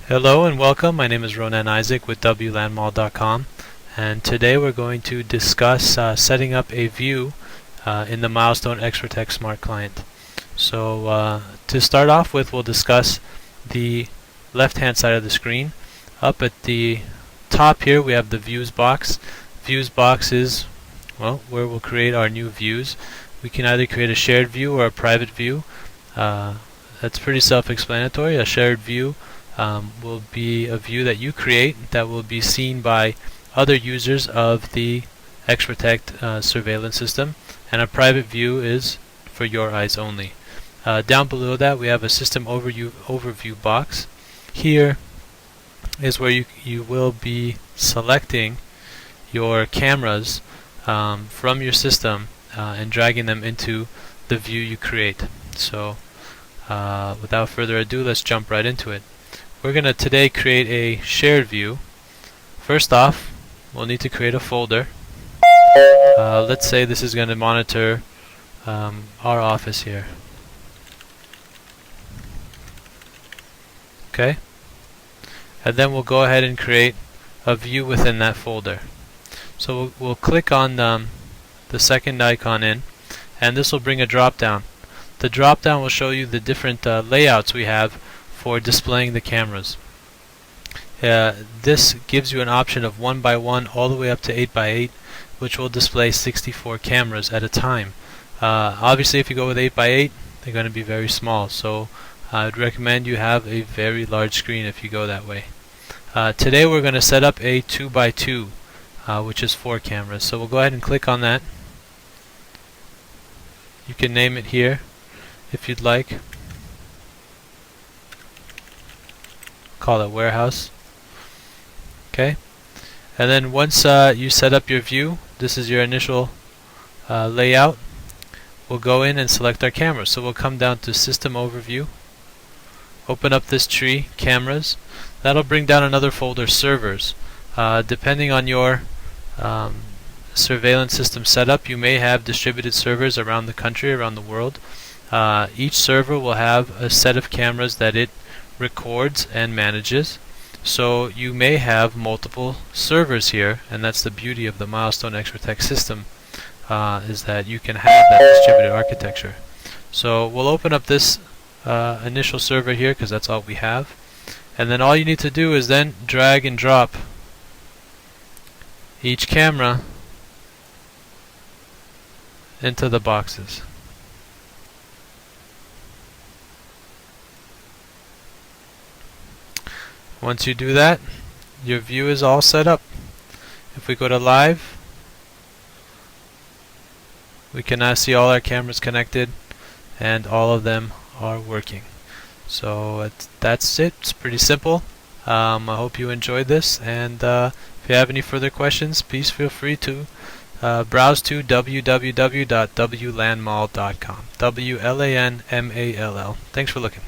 Hello and welcome. My name is Ronan Isaac with Wlanmall.com, and today we're going to discuss setting up a view in the Milestone XProtect Smart Client. So to start off with, we'll discuss the left-hand side of the screen. Up at the top here we have the Views box. Views box is, well, where we'll create our new views. We can either create a shared view or a private view. That's pretty self-explanatory. A shared view will be a view that you create that will be seen by other users of the XProtect surveillance system, and a private view is for your eyes only. Down below that we have a system overview box. Here is where you will be selecting your cameras from your system and dragging them into the view you create. So without further ado, let's jump right into it. We're going to today create a shared view. First off, we'll need to create a folder. Let's say this is going to monitor our office here. Okay? And then we'll go ahead and create a view within that folder. So we'll click on the second icon in, and this will bring a drop down. The drop down will show you the different layouts we have for displaying the cameras. This gives you an option of 1 by 1 all the way up to 8 by 8, which will display 64 cameras at a time. Obviously if you go with 8 by 8, they're going to be very small, so I would recommend you have a very large screen if you go that way. Today we're going to set up a 2 by 2, which is 4 cameras. So we'll go ahead and click on that. You can name it here if you'd like. Call it warehouse. Okay, and then once you set up your view, this is your initial layout. We'll go in and select our cameras. So we'll come down to System Overview, open up this tree, Cameras. That'll bring down another folder, Servers. Depending on your surveillance system setup, you may have distributed servers around the country, around the world. Each server will have a set of cameras that it records and manages. So you may have multiple servers here, and that's the beauty of the Milestone XProtect system, is that you can have that distributed architecture. So we'll open up this initial server here because that's all we have, and then all you need to do is then drag and drop each camera into the boxes. Once you do that, your view is all set up. If we go to live, we can now see all our cameras connected and all of them are working. So that's it. It's pretty simple. I hope you enjoyed this, and if you have any further questions, please feel free to browse to www.wlanmall.com. WLANMALL. Thanks for looking.